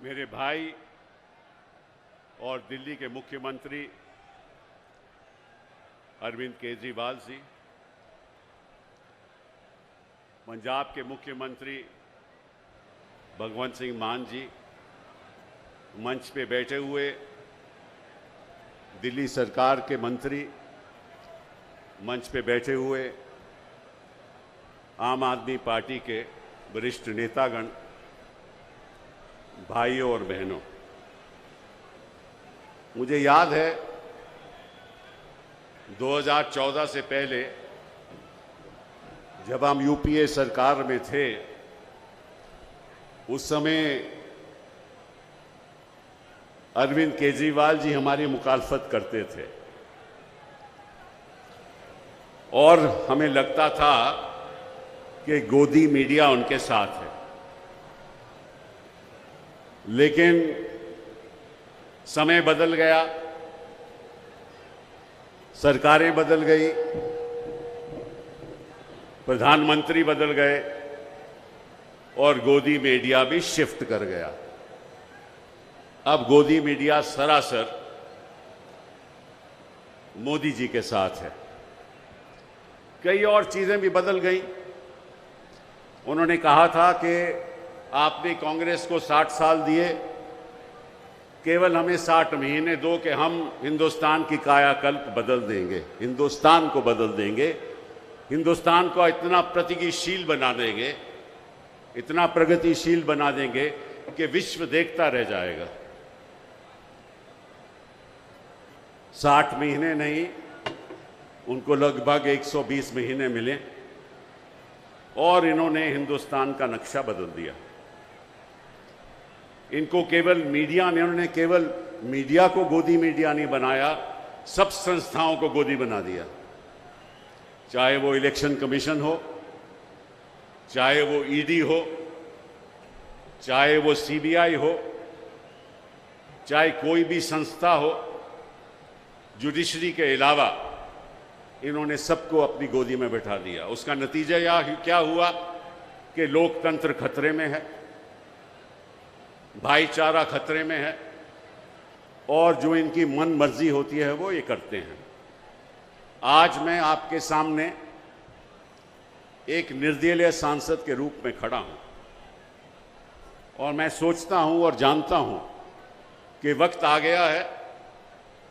मेरे भाई और दिल्ली के मुख्यमंत्री अरविंद केजरीवाल जी, पंजाब के मुख्यमंत्री भगवंत सिंह मान जी, मंच पे बैठे हुए दिल्ली सरकार के मंत्री, मंच पे बैठे हुए आम आदमी पार्टी के वरिष्ठ नेतागण, भाइयों और बहनों, मुझे याद है 2014 से पहले जब हम यूपीए सरकार में थे, उस समय अरविंद केजरीवाल जी हमारी मुखालफत करते थे और हमें लगता था कि गोदी मीडिया उनके साथ है। लेकिन समय बदल गया, सरकारें बदल गई, प्रधानमंत्री बदल गए और गोदी मीडिया भी शिफ्ट कर गया। अब गोदी मीडिया सरासर मोदी जी के साथ है। कई और चीजें भी बदल गई। उन्होंने कहा था कि आपने कांग्रेस को 60 साल दिए, केवल हमें 60 महीने दो कि हम हिंदुस्तान की कायाकल्प बदल देंगे, हिंदुस्तान को बदल देंगे, हिंदुस्तान को इतना प्रगतिशील बना देंगे, इतना प्रगतिशील बना देंगे कि विश्व देखता रह जाएगा। 60 महीने नहीं, उनको लगभग 120 महीने मिले और इन्होंने हिंदुस्तान का नक्शा बदल दिया। इनको केवल मीडिया ने, उन्होंने केवल मीडिया को गोदी मीडिया नहीं बनाया, सब संस्थाओं को गोदी बना दिया। चाहे वो इलेक्शन कमीशन हो, चाहे वो ईडी हो, चाहे वो सीबीआई हो, चाहे कोई भी संस्था हो, जुडिशरी के अलावा इन्होंने सबको अपनी गोदी में बैठा दिया। उसका नतीजा यह क्या हुआ कि लोकतंत्र खतरे में है, भाईचारा खतरे में है और जो इनकी मन मर्जी होती है वो ये करते हैं। आज मैं आपके सामने एक निर्दलीय सांसद के रूप में खड़ा हूं और मैं सोचता हूं और जानता हूं कि वक्त आ गया है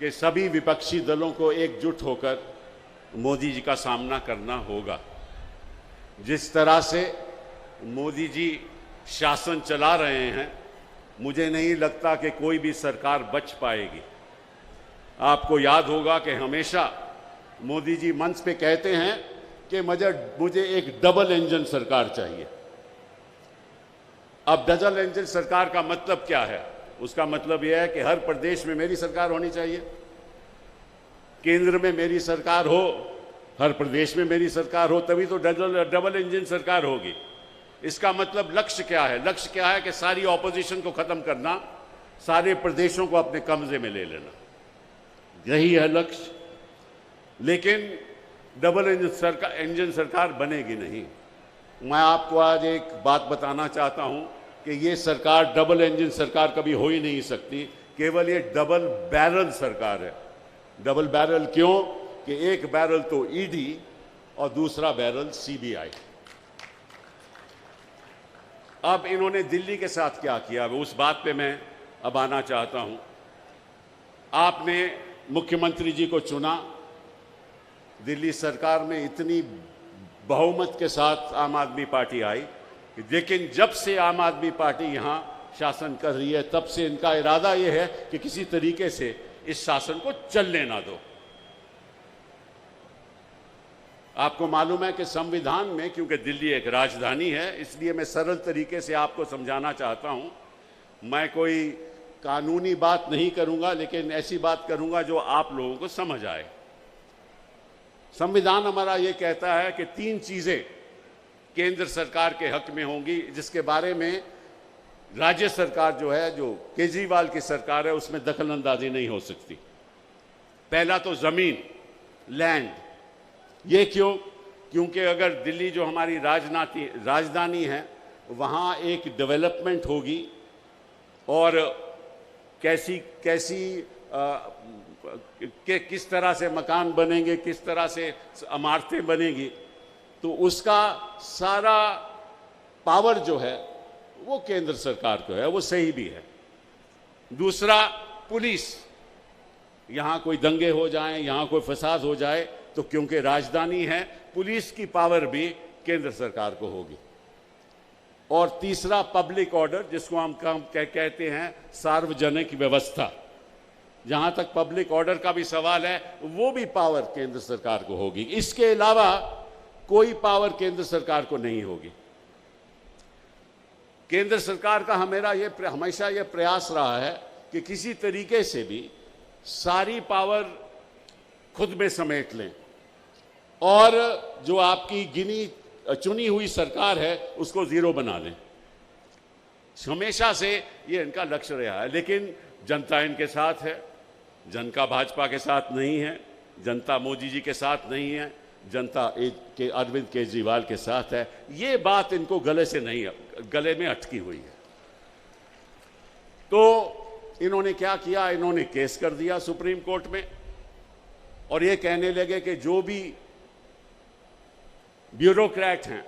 कि सभी विपक्षी दलों को एकजुट होकर मोदी जी का सामना करना होगा। जिस तरह से मोदी जी शासन चला रहे हैं, मुझे नहीं लगता कि कोई भी सरकार बच पाएगी। आपको याद होगा कि हमेशा मोदी जी मंच पे कहते हैं कि मुझे एक डबल इंजन सरकार चाहिए। अब डबल इंजन सरकार का मतलब क्या है? उसका मतलब यह है कि हर प्रदेश में मेरी सरकार होनी चाहिए, केंद्र में मेरी सरकार हो, हर प्रदेश में मेरी सरकार हो, तभी तो डबल इंजन सरकार होगी। इसका मतलब लक्ष्य क्या है? लक्ष्य क्या है कि सारी ऑपोजिशन को खत्म करना, सारे प्रदेशों को अपने कब्जे में ले लेना, यही है लक्ष्य। लेकिन डबल इंजन सरकार बनेगी नहीं। मैं आपको आज एक बात बताना चाहता हूं कि ये सरकार डबल इंजन सरकार कभी हो ही नहीं सकती। केवल ये डबल बैरल सरकार है। डबल बैरल क्यों? कि एक बैरल तो ईडी और दूसरा बैरल सीबीआई। अब इन्होंने दिल्ली के साथ क्या किया, उस बात पे मैं अब आना चाहता हूं। आपने मुख्यमंत्री जी को चुना, दिल्ली सरकार में इतनी बहुमत के साथ आम आदमी पार्टी आई, लेकिन जब से आम आदमी पार्टी यहां शासन कर रही है, तब से इनका इरादा यह है कि किसी तरीके से इस शासन को चलने ना दो। आपको मालूम है कि संविधान में, क्योंकि दिल्ली एक राजधानी है, इसलिए मैं सरल तरीके से आपको समझाना चाहता हूं। मैं कोई कानूनी बात नहीं करूंगा, लेकिन ऐसी बात करूंगा जो आप लोगों को समझ आए। संविधान हमारा ये कहता है कि 3 चीजें केंद्र सरकार के हक में होंगी, जिसके बारे में राज्य सरकार जो है, जो केजरीवाल की सरकार है, उसमें दखल अंदाजी नहीं हो सकती। पहला तो जमीन, लैंड। ये क्यों? क्योंकि अगर दिल्ली जो हमारी राजधानी है, वहाँ एक डेवलपमेंट होगी और कैसी कैसी किस तरह से मकान बनेंगे, किस तरह से इमारतें बनेंगी, तो उसका सारा पावर जो है वो केंद्र सरकार को है, वो सही भी है। दूसरा, पुलिस, यहाँ कोई दंगे हो जाएं, यहाँ कोई फसाद हो जाए तो क्योंकि राजधानी है, पुलिस की पावर भी केंद्र सरकार को होगी। और तीसरा, पब्लिक ऑर्डर, जिसको हम कहते हैं सार्वजनिक व्यवस्था, जहां तक पब्लिक ऑर्डर का भी सवाल है वो भी पावर केंद्र सरकार को होगी। इसके अलावा कोई पावर केंद्र सरकार को नहीं होगी। केंद्र सरकार का हमेशा ये प्रयास रहा है कि किसी तरीके से भी सारी पावर खुद में समेट लें और जो आपकी चुनी हुई सरकार है उसको जीरो बना लें। हमेशा से ये इनका लक्ष्य रहा है, लेकिन जनता इनके साथ है, जनता भाजपा के साथ नहीं है, जनता मोदी जी के साथ नहीं है, जनता के अरविंद केजरीवाल के साथ है। ये बात इनको गले में अटकी हुई है। तो इन्होंने क्या किया, इन्होंने केस कर दिया सुप्रीम कोर्ट में और ये कहने लगे कि जो भी ब्यूरोक्रेट हैं,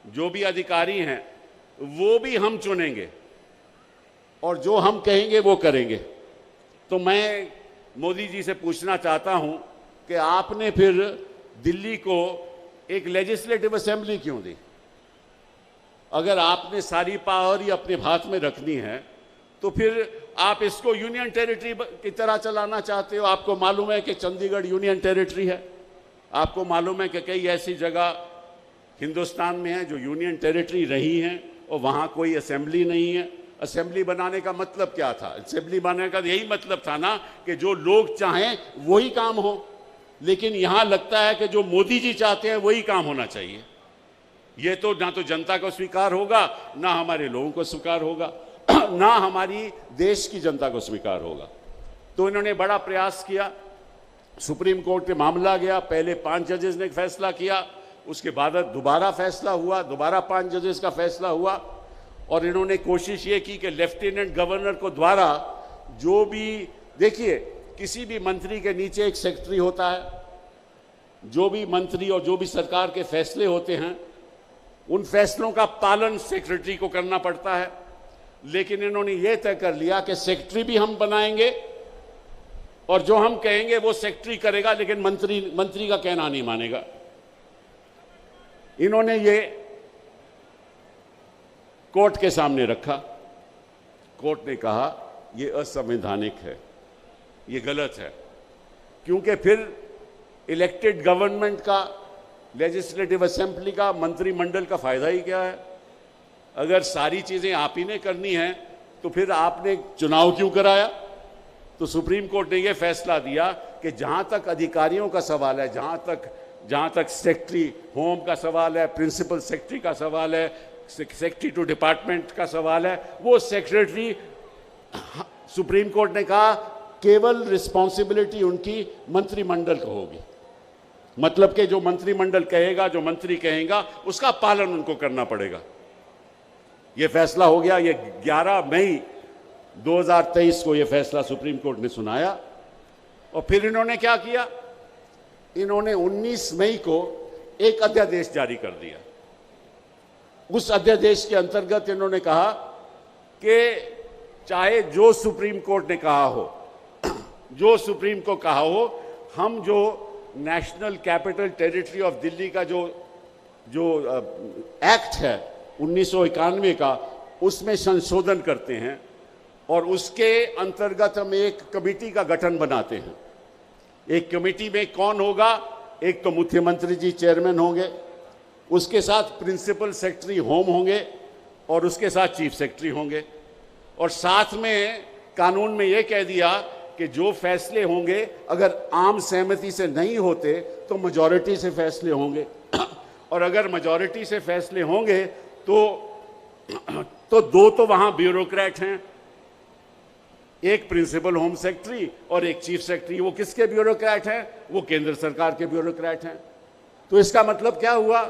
जो भी अधिकारी हैं, वो भी हम चुनेंगे और जो हम कहेंगे वो करेंगे। तो मैं मोदी जी से पूछना चाहता हूं कि आपने फिर दिल्ली को एक लेजिस्लेटिव असेंबली क्यों दी? अगर आपने सारी पावर ही अपने हाथ में रखनी है तो फिर आप इसको यूनियन टेरिटरी की तरह चलाना चाहते हो। आपको मालूम है कि चंडीगढ़ यूनियन टेरिटरी है, आपको मालूम है कि कई ऐसी जगह हिंदुस्तान में है जो यूनियन टेरिटरी रही हैं और वहाँ कोई असेंबली नहीं है। असेंबली बनाने का मतलब क्या था? असेंबली बनाने का यही मतलब था ना कि जो लोग चाहें वही काम हो, लेकिन यहाँ लगता है कि जो मोदी जी चाहते हैं वही काम होना चाहिए। ये तो ना तो जनता को स्वीकार होगा, ना हमारे लोगों को स्वीकार होगा, ना हमारी देश की जनता को स्वीकार होगा। तो इन्होंने बड़ा प्रयास किया, सुप्रीम कोर्ट में मामला गया, पहले 5 जजेस ने फैसला किया, उसके बाद दोबारा फैसला हुआ, दोबारा 5 जजेस का फैसला हुआ और इन्होंने कोशिश ये की कि लेफ्टिनेंट गवर्नर को द्वारा जो भी, देखिए किसी भी मंत्री के नीचे एक सेक्रेटरी होता है, जो भी मंत्री और जो भी सरकार के फैसले होते हैं उन फैसलों का पालन सेक्रेटरी को करना पड़ता है। लेकिन इन्होंने ये तय कर लिया कि सेक्रेटरी भी हम बनाएंगे और जो हम कहेंगे वो सेक्रेटरी करेगा, लेकिन मंत्री का कहना नहीं मानेगा। इन्होंने ये कोर्ट के सामने रखा, कोर्ट ने कहा ये असंवैधानिक है, ये गलत है, क्योंकि फिर इलेक्टेड गवर्नमेंट का, लेजिस्लेटिव असेंबली का, मंत्रिमंडल का फायदा ही क्या है? अगर सारी चीजें आप ही ने करनी है तो फिर आपने चुनाव क्यों कराया? तो सुप्रीम कोर्ट ने यह फैसला दिया कि जहां तक अधिकारियों का सवाल है, जहां तक सेक्रेटरी होम का सवाल है, प्रिंसिपल सेक्रेटरी का सवाल है, सेक्रेटरी टू डिपार्टमेंट का सवाल है, वो सेक्रेटरी, सुप्रीम कोर्ट ने कहा केवल रिस्पॉन्सिबिलिटी उनकी मंत्रिमंडल को होगी। मतलब कि जो मंत्रिमंडल कहेगा, जो मंत्री कहेगा, उसका पालन उनको करना पड़ेगा। यह फैसला हो गया। ये 11 मई 2023 को यह फैसला सुप्रीम कोर्ट ने सुनाया और फिर इन्होंने क्या किया? इन्होंने 19 मई को एक अध्यादेश जारी कर दिया। उस अध्यादेश के अंतर्गत इन्होंने कहा कि चाहे जो सुप्रीम कोर्ट ने कहा हो, जो सुप्रीम को कहा हो, हम जो national capital territory of Delhi का जो एक्ट है 1991 का, उसमें संशोधन करते हैं और उसके अंतर्गत हम एक कमेटी का गठन बनाते हैं। एक कमेटी में कौन होगा? एक तो मुख्यमंत्री जी चेयरमैन होंगे, उसके साथ प्रिंसिपल सेक्रेटरी होम होंगे और उसके साथ चीफ सेक्रेटरी होंगे। और साथ में कानून में यह कह दिया कि जो फैसले होंगे अगर आम सहमति से नहीं होते तो मेजॉरिटी से फैसले होंगे और अगर मेजॉरिटी से फैसले होंगे तो दो तो वहां ब्यूरोक्रेट हैं, एक प्रिंसिपल होम सेक्रेटरी और एक चीफ सेक्रेटरी। वो किसके ब्यूरोक्रेट हैं? वो केंद्र सरकार के ब्यूरोक्रेट हैं। तो इसका मतलब क्या हुआ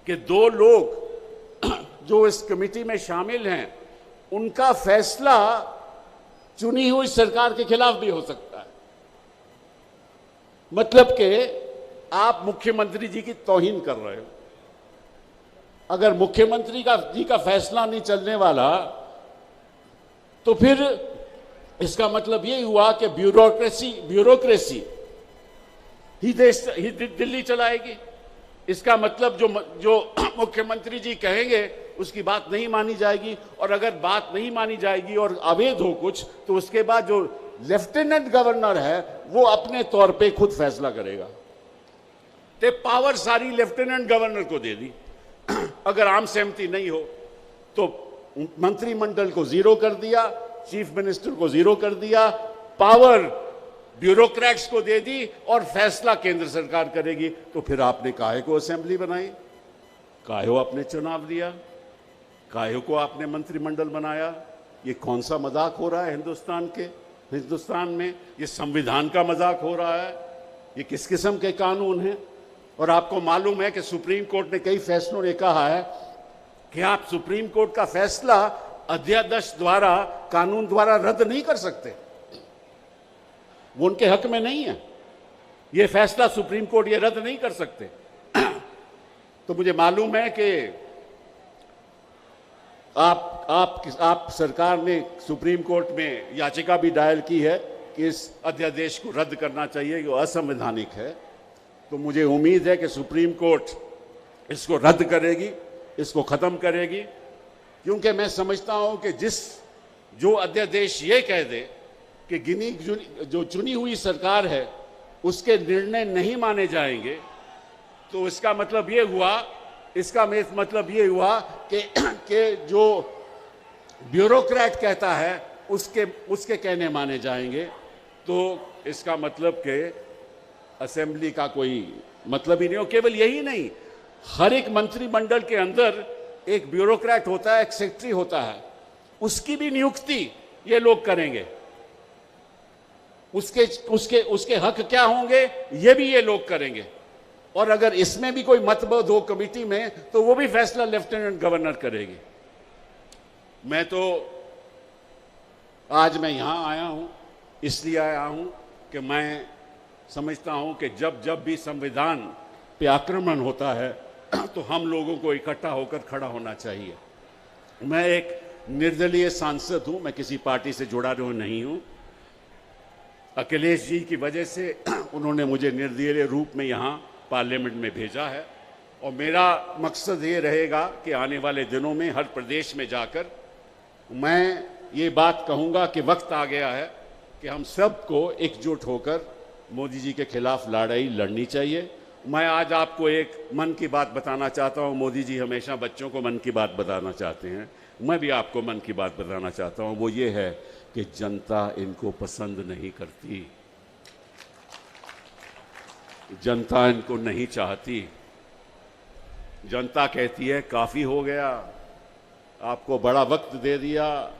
कि 2 लोग जो इस कमेटी में शामिल हैं उनका फैसला चुनी हुई सरकार के खिलाफ भी हो सकता है। मतलब कि आप मुख्यमंत्री जी की तौहीन कर रहे हो। अगर मुख्यमंत्री जी का फैसला नहीं चलने वाला तो फिर इसका मतलब ये हुआ कि ब्यूरोक्रेसी ही दिल्ली चलाएगी। इसका मतलब जो मुख्यमंत्री जी कहेंगे उसकी बात नहीं मानी जाएगी, और अगर बात नहीं मानी जाएगी और अवैध हो कुछ, तो उसके बाद जो लेफ्टिनेंट गवर्नर है वो अपने तौर पे खुद फैसला करेगा। ते पावर सारी लेफ्टिनेंट गवर्नर को दे दी। अगर आम सहमति नहीं हो तो मंत्रिमंडल को जीरो कर दिया, चीफ मिनिस्टर को जीरो कर दिया, पावर ब्यूरोक्रेट्स को दे दी और फैसला केंद्र सरकार करेगी। तो फिर आपने काहे को असेंबली बनाई, काहे को आपने चुनाव दिया, काहे को आपने मंत्रिमंडल बनाया? ये कौन सा मजाक हो रहा है हिंदुस्तान में? ये संविधान का मजाक हो रहा है? ये किस किस्म के कानून हैं? और आपको मालूम है कि सुप्रीम कोर्ट ने कई फैसलों ने कहा है कि आप सुप्रीम कोर्ट का फैसला अध्यादेश द्वारा, कानून द्वारा रद्द नहीं कर सकते। वो उनके हक में नहीं है। ये फैसला सुप्रीम कोर्ट ये रद्द नहीं कर सकते। तो मुझे मालूम है कि आप सरकार ने सुप्रीम कोर्ट में याचिका भी दायर की है कि इस अध्यादेश को रद्द करना चाहिए, जो असंवैधानिक है। तो मुझे उम्मीद है कि सुप्रीम कोर्ट इसको रद्द करेगी, इसको खत्म करेगी, क्योंकि मैं समझता हूं कि जो अध्यादेश ये कह दे कि जो चुनी हुई सरकार है उसके निर्णय नहीं माने जाएंगे, तो इसका मतलब ये हुआ कि जो ब्यूरोक्रेट कहता है उसके कहने माने जाएंगे। तो इसका मतलब कि असेंबली का कोई मतलब ही नहीं हो। केवल यही नहीं, हर एक मंत्रिमंडल के अंदर एक ब्यूरोक्रेट होता है, एक सेक्रेटरी होता है, उसकी भी नियुक्ति ये लोग करेंगे। उसके हक क्या होंगे ये भी ये लोग करेंगे। और अगर इसमें भी कोई मतभेद हो कमेटी में तो वो भी फैसला लेफ्टिनेंट गवर्नर करेगी। आज मैं यहां आया हूं, इसलिए आया हूं कि मैं समझता हूं कि जब भी संविधान पे आक्रमण होता है तो हम लोगों को इकट्ठा होकर खड़ा होना चाहिए। मैं एक निर्दलीय सांसद हूं, मैं किसी पार्टी से जुड़ा नहीं हूं। अखिलेश जी की वजह से उन्होंने मुझे निर्दलीय रूप में यहाँ पार्लियामेंट में भेजा है, और मेरा मकसद ये रहेगा कि आने वाले दिनों में हर प्रदेश में जाकर मैं ये बात कहूँगा कि वक्त आ गया है कि हम सबको एकजुट होकर मोदी जी के खिलाफ लड़ाई लड़नी चाहिए। मैं आज आपको एक मन की बात बताना चाहता हूँ। मोदी जी हमेशा बच्चों को मन की बात बताना चाहते हैं, मैं भी आपको मन की बात बताना चाहता हूँ। वो ये है कि जनता इनको पसंद नहीं करती, जनता इनको नहीं चाहती। जनता कहती है काफ़ी हो गया, आपको बड़ा वक्त दे दिया,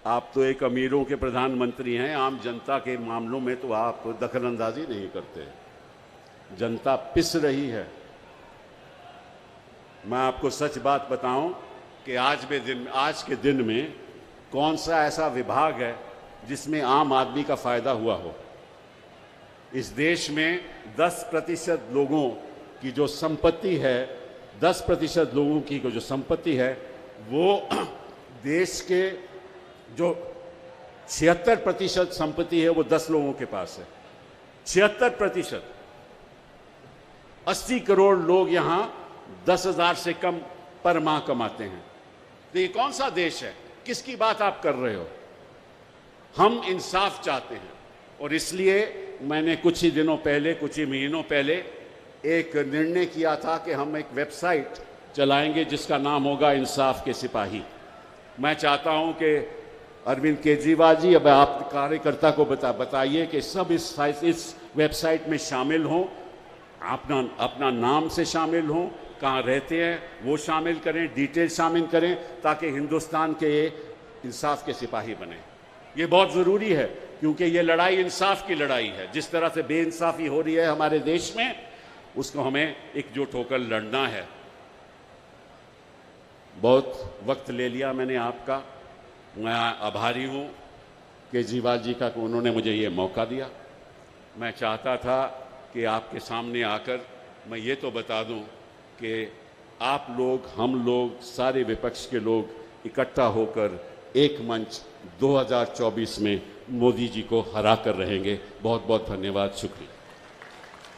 आप तो एक अमीरों के प्रधानमंत्री हैं, आम जनता के मामलों में तो आप दखलंदाजी नहीं करते। जनता पिस रही है। मैं आपको सच बात बताऊं कि आज के दिन में कौन सा ऐसा विभाग है जिसमें आम आदमी का फायदा हुआ हो। इस देश में 10% लोगों की जो संपत्ति है, 10% लोगों की जो संपत्ति है, वो देश के जो 76% संपत्ति है वो 10 लोगों के पास है। 76%। 80 करोड़ लोग यहाँ 10,000 से कम पर माह कमाते हैं। तो ये कौन सा देश है? किसकी बात आप कर रहे हो? हम इंसाफ चाहते हैं, और इसलिए मैंने कुछ ही महीनों पहले एक निर्णय किया था कि हम एक वेबसाइट चलाएंगे जिसका नाम होगा इंसाफ के सिपाही। मैं चाहता हूं कि अरविंद केजरीवाल जी, अब आप कार्यकर्ता को बताइए कि सब इस वेबसाइट में शामिल हों, अपना नाम से शामिल हों, कहाँ रहते हैं वो शामिल करें, डिटेल शामिल करें, ताकि हिंदुस्तान के इंसाफ के सिपाही बने। ये बहुत ज़रूरी है, क्योंकि ये लड़ाई इंसाफ की लड़ाई है। जिस तरह से बेइंसाफ़ी हो रही है हमारे देश में, उसको हमें एकजुट होकर लड़ना है। बहुत वक्त ले लिया मैंने आपका, मैं आभारी हूँ केजरीवाल जी का कि उन्होंने मुझे ये मौका दिया। मैं चाहता था कि आपके सामने आकर मैं ये तो बता दूं कि आप लोग, हम लोग, सारे विपक्ष के लोग इकट्ठा होकर एक मंच 2024 में मोदी जी को हरा कर रहेंगे। बहुत बहुत धन्यवाद, शुक्रिया।